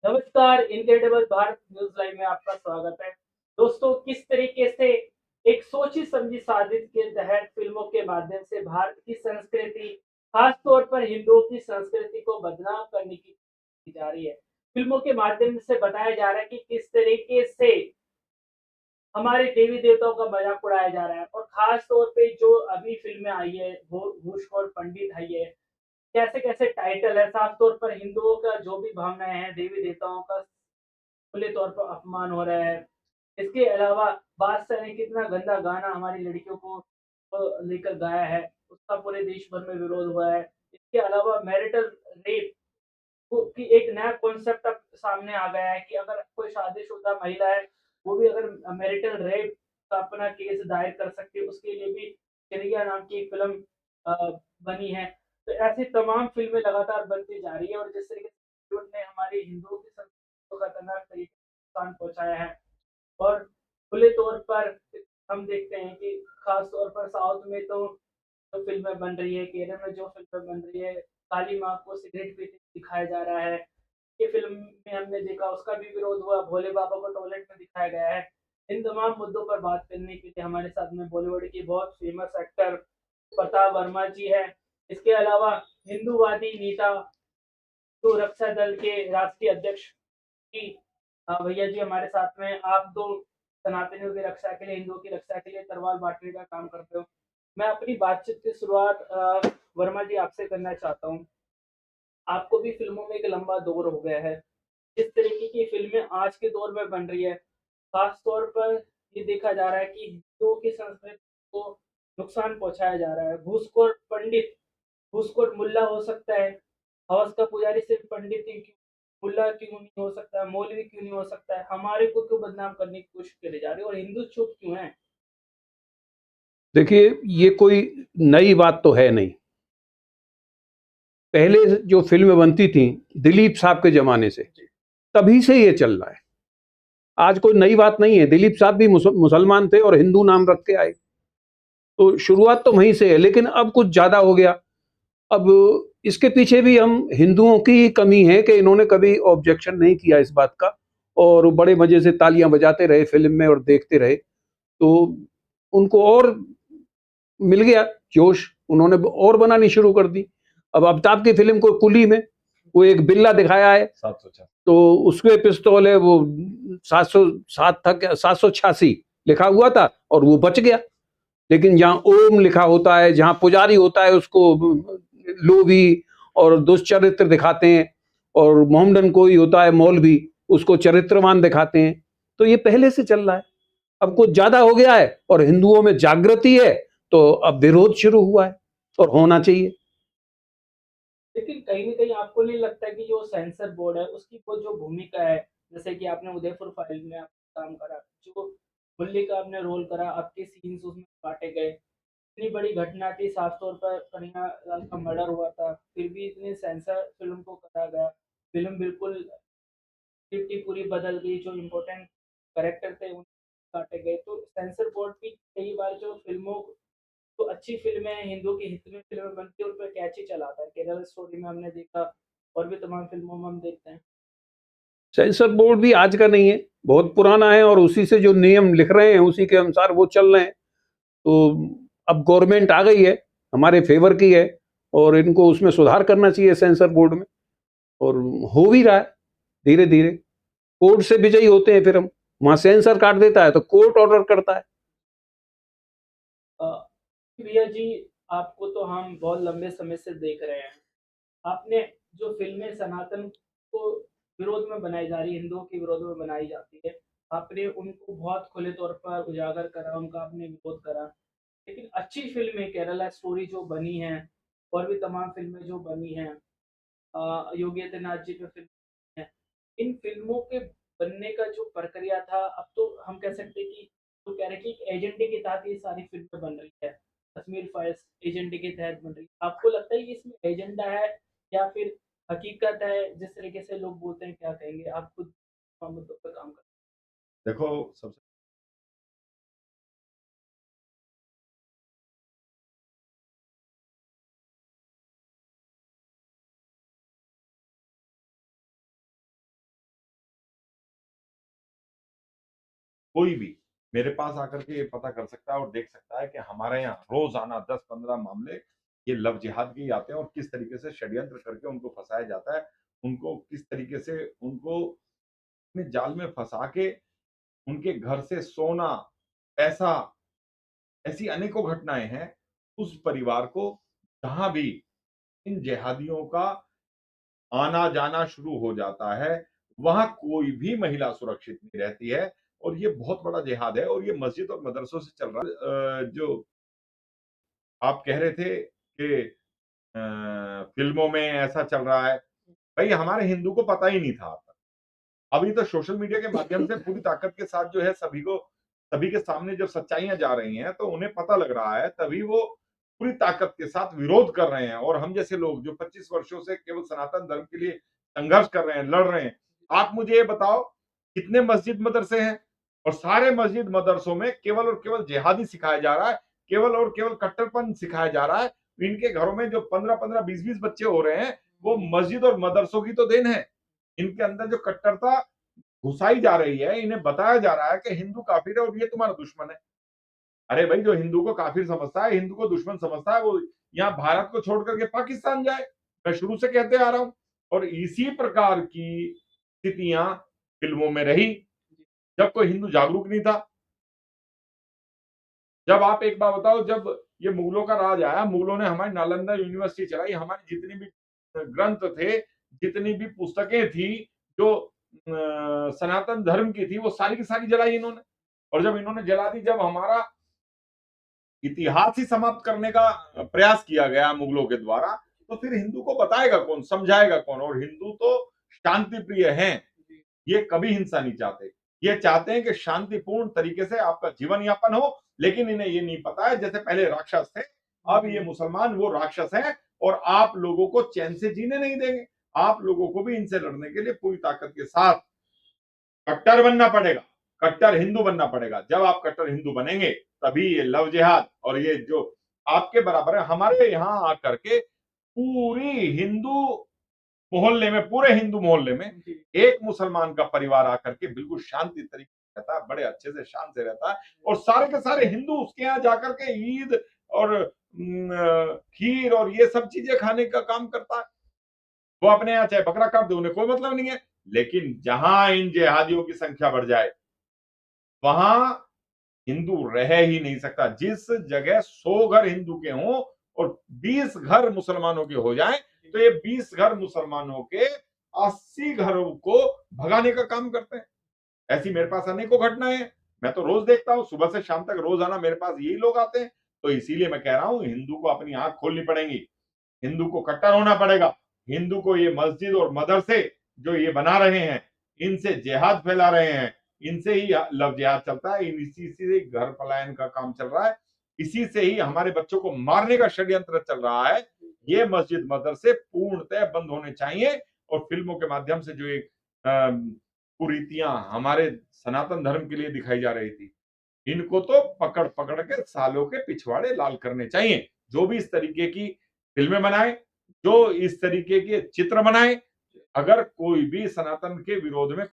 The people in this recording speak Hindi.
नमस्कार, इनक्रेडिबल भारत न्यूज़ लाइव में आपका स्वागत है। दोस्तों, किस तरीके से एक सोची समझी साजिश के तहत फ़िल्मों के माध्यम से भारत की संस्कृति, ख़ास तौर पर हिंदुओं की संस्कृति को बदनाम करने की जा रही है। फ़िल्मों के माध्यम से बताया जा रहा है कि किस तरीके से हमारे देवी-देवताओं का मज़ाक उड़ाया जा रहा है और ख़ास तौर पे जो अभी फ़िल्में आई है, भूष और पंडित आई है, कैसे-कैसे टाइटल है, साफ तौर पर हिंदुओं का जो भी भावनाएँ हैं, देवी-देवताओं का खुले तौर पर अपमान हो रहा है। इसके अलावा बादशाह ने कितना गंदा गाना हमारी लड़कियों को लेकर गाया है, उसका पूरे देश भर में विरोध हुआ है। इसके अलावा मैरिटल रेप को की एक नया कॉन्सेप्ट अब सामने आ गया है कि अगर कोई शादीशुदा महिला है, वो भी अगर मैरिटल रेप का अपना केस दायर कर सकती है, उसके लिए भी चिरैया नाम की एक फ़िल्म बनी है। तो ऐसी तमाम फ़िल्में लगातार बनती जा रही है और जिस तरीके से बॉलीवुड ने हमारी हिंदुओं की संस्कृति को खतरनाक तरीके से नुकसान पहुँचाया है और खुले तौर पर हम देखते हैं कि खास तौर पर साउथ में तो जो फ़िल्में बन रही है, केरल में जो फ़िल्में बन रही है, काली माँ को सिगरेट पीते दिखाया जा रहा है। ये फ़िल्म में हमने देखा उसका भी विरोध हुआ, भोले बाबा को टॉयलेट में दिखाया गया है। इन तमाम मुद्दों पर बात करने के लिए हमारे साथ में बॉलीवुड की बहुत फ़ेमस एक्टर प्रताप वर्मा जी हैं। इसके अलावा हिंदूवादी नेता जो रक्षा दल के राष्ट्रीय अध्यक्ष जी भैया जी हमारे साथ में। आप तो सनातनियों की रक्षा के लिए, हिंदुओं की रक्षा के लिए तलवार बांटने का काम करते हो। मैं अपनी बातचीत की शुरुआत वर्मा जी आपसे करना चाहता हूँ। आपको भी फ़िल्मों में एक लंबा दौर हो गया है। जिस तरीके की फ़िल्में आज के दौर में बन रही है, ख़ास तौर पर ये देखा जा रहा है कि हिंदुओं की संस्कृति को नुकसान पहुँचाया जा रहा है। घूसखोर पंडित, घूसखोर मुल्ला हो सकता है, हवस का पुजारी सिर्फ़ पंडित ही क्यों, मुल्ला क्यों नहीं हो सकता है, मौलवी क्यों नहीं हो सकता है, हमारे को क्यों बदनाम करने की कोशिश करी जा रही है और हिंदू चुप क्यों हैं? देखिए, ये कोई नई बात तो है नहीं। पहले जो फ़िल्में बनती थीं, दिलीप साहब के ज़माने से, तभी से ये चल रहा है। आज कोई नई बात नहीं है। दिलीप साहब भी मुसलमान थे और हिंदू नाम रख के आए। तो शुरुआत तो वहीं से है, लेकिन अब कुछ ज़्यादा हो गया। अब इसके पीछे भी हम हिंदुओं की ही कमी है कि इन्होंने कभी ऑब्जेक्शन नहीं किया इस बात का और बड़े मज़े से तालियाँ बजाते रहे फ़िल्म में और देखते रहे। तो उनको और मिल गया जोश, उन्होंने और बनानी शुरू कर दी। अब अमिताभ की फिल्म को कुली में वो एक बिल्ला दिखाया है, 704, तो उसके पिस्तौल है वो 707 था क्या, 786 लिखा हुआ था और वो बच गया। लेकिन जहाँ ओम लिखा होता है, जहाँ पुजारी होता है उसको लोभी और दुष्चरित्र दिखाते हैं और मोहम्मदन कोई होता है मौलवी, उसको चरित्रवान दिखाते हैं। तो ये पहले से चल रहा है। अब कुछ ज्यादा हो गया है और हिंदुओं में जागृति है, तो अब विरोध शुरू हुआ है और होना चाहिए। लेकिन कहीं न कहीं आपको नहीं लगता कि जो सेंसर बोर्ड है, उसकी वो जो भूमिका है, जैसे कि आपने उदयपुर फाइल में आप काम करा, जो बुल्ली का आपने रोल करा, आपके सीन्स उसमें काटे गए। इतनी बड़ी घटना थी, साफ तौर पर करीना लाल का मर्डर हुआ था, फिर भी इतने सेंसर फ़िल्म को करा गया। फ़िल्म बिल्कुल स्क्रिप्ट ही पूरी बदल गई, जो इम्पोर्टेंट कैरेक्टर थे, उन काटे गए। तो सेंसर बोर्ड भी कई बार जो फ़िल्मों तो अच्छी फ़िल्में हिंदुओं के हित में फ़िल्में बनती है, उन पे कैची चलाता है। केरल स्टोरी में हमने देखा और भी तमाम फ़िल्मों में हम देखते हैं। सेंसर बोर्ड भी आज का नहीं है, बहुत पुराना है और उसी से जो नियम लिख रहे हैं उसी के अनुसार वो चल रहे हैं। तो अब गवर्नमेंट आ गई है, हमारे फेवर की है और इनको उसमें सुधार करना चाहिए सेंसर बोर्ड में, और हो भी रहा है धीरे धीरे। कोर्ट से विजयी होते हैं फिर हम, वहां सेंसर काट देता है तो कोर्ट ऑर्डर करता है। अ, प्रिया जी, आपको तो हम बहुत लंबे समय से देख रहे हैं। आपने जो फ़िल्में सनातन को विरोध में बनाई जा रही है, हिंदुओं के विरोध में बनाई जाती है, आपने उनको बहुत खुले तौर पर उजागर करा, उनका आपने विरोध करा। लेकिन अच्छी फ़िल्में केरला स्टोरी जो बनी हैं और भी तमाम फ़िल्में जो बनी हैं, योगी आदित्यनाथ जी पे फ़िल्म है। इन फ़िल्मों के बनने का जो प्रक्रिया था, अब तो हम कह सकते हैं कि तो कह रहे हैं कि एजेंडे के तहत ये सारी फ़िल्में बन रही है। कश्मीर फाइल्स एजेंडे के तहत बन रही है। आपको लगता है कि इसमें एजेंडा है या फिर हकीकत है? जिस तरीके से लोग बोलते हैं, क्या कहेंगे? आप खुद मुद्दों पे काम करते हैं। देखो, सबसे कोई भी मेरे पास आकर के ये पता कर सकता है और देख सकता है कि हमारे यहाँ रोजाना 10-15 मामले ये लव जिहाद के ही आते हैं और किस तरीके से षड्यंत्र करके उनको फंसाया जाता है, उनको किस तरीके से उनको अपने जाल में फंसा के उनके घर से सोना, पैसा, ऐसी अनेकों घटनाएं हैं। उस परिवार को जहां भी इन जिहादियों का आना जाना शुरू हो जाता है, वहां कोई भी महिला सुरक्षित नहीं रहती है और ये बहुत बड़ा जिहाद है और ये मस्जिद और मदरसों से चल रहा है। जो आप कह रहे थे कि फिल्मों में ऐसा चल रहा है, भाई हमारे हिंदू को पता ही नहीं था। अभी तो सोशल मीडिया के माध्यम से पूरी ताकत के साथ जो है सभी के सामने जब सच्चाइयां जा रही हैं तो उन्हें पता लग रहा है, तभी वो पूरी ताकत के साथ विरोध कर रहे हैं। और हम जैसे लोग जो 25 वर्षों से केवल सनातन धर्म के लिए संघर्ष कर रहे हैं, लड़ रहे हैं, आप मुझे ये बताओ कितने मस्जिद मदरसे हैं और सारे मस्जिद मदरसों में केवल और केवल जिहादी सिखाया जा रहा है, केवल और केवल कट्टरपन सिखाया जा रहा है। इनके घरों में जो 15-15, 20-20 बच्चे हो रहे हैं, वो मस्जिद और मदरसों की तो देन है। इनके अंदर जो कट्टरता घुसाई जा रही है, इन्हें बताया जा रहा है कि हिंदू काफिर है और ये तुम्हारा दुश्मन है। अरे भाई, जो हिंदू को काफिर समझता है, हिंदू को दुश्मन समझता है, वो यहाँ भारत को छोड़ करके पाकिस्तान जाए। मैं शुरू से कहते आ रहा हूं और इसी प्रकार की स्थितियां फिल्मों में रही जब कोई हिंदू जागरूक नहीं था। जब आप एक बात बताओ, जब ये मुगलों का राज आया, मुगलों ने हमारी नालंदा यूनिवर्सिटी चलाई, हमारी जितनी भी ग्रंथ थे, जितनी भी पुस्तकें थी जो सनातन धर्म की थी, वो सारी की सारी जलाई इन्होंने। और जब इन्होंने जला दी, जब हमारा इतिहास ही समाप्त करने का प्रयास किया गया मुगलों के द्वारा, तो फिर हिंदू को बताएगा कौन, समझाएगा कौन? और हिंदू तो शांति प्रिय हैं, ये कभी हिंसा नहीं चाहते। ये चाहते हैं कि शांतिपूर्ण तरीके से आपका जीवन यापन हो, लेकिन इन्हें ये नहीं पता है, जैसे पहले राक्षस थे, अब ये मुसलमान वो राक्षस हैं और आप लोगों को चैन से जीने नहीं देंगे। आप लोगों को भी इनसे लड़ने के लिए पूरी ताकत के साथ कट्टर बनना पड़ेगा, कट्टर हिंदू बनना पड़ेगा। जब आप कट्टर हिंदू बनेंगे, तभी ये लव जिहाद और ये जो आपके बराबर है, हमारे यहाँ आकर के पूरी हिंदू मोहल्ले में, पूरे हिंदू मोहल्ले में एक मुसलमान का परिवार आकर के बिल्कुल शांति तरीके से रहता है, बड़े अच्छे से शांत से रहता है और सारे के सारे हिंदू उसके यहाँ जाकर के ईद और खीर और ये सब चीजें खाने का काम करता है। वो अपने यहाँ चाहे बकरा काट दे, उन्हें कोई मतलब नहीं है। लेकिन जहां इन जिहादियों की संख्या बढ़ जाए, वहां हिंदू रह ही नहीं सकता। जिस जगह 100 घर हिंदू के हों और 20 घर मुसलमानों के हो जाएं, तो ये 20 घर मुसलमानों के 80 घरों को भगाने का काम करते हैं। ऐसी मेरे पास अनेकों घटनाएं हैं, मैं तो रोज देखता हूं, सुबह से शाम तक रोजाना मेरे पास यही लोग आते हैं। तो इसीलिए मैं कह रहा हूं, हिंदू को अपनी आंख खोलनी पड़ेगी, हिंदू को कट्टर होना पड़ेगा। हिंदू को ये मस्जिद और मदरसे जो ये बना रहे हैं, इनसे जिहाद फैला रहे हैं, इनसे ही लव जिहाद चलता है, इसी से ही घर पलायन का काम चल रहा है, इसी से ही हमारे बच्चों को मारने का षड्यंत्र चल रहा है। ये मस्जिद मदरसे पूर्णतः बंद होने चाहिए और फिल्मों के माध्यम से जो एक कुरीतियां हमारे सनातन धर्म के लिए दिखाई जा रही थी, इनको तो पकड़ पकड़ के सालों के पिछवाड़े लाल करने चाहिए। जो भी इस तरीके की फिल्में बनाए, जो इस तरीके के चित्र बनाए, अगर कोई भी सनातन के विरोध में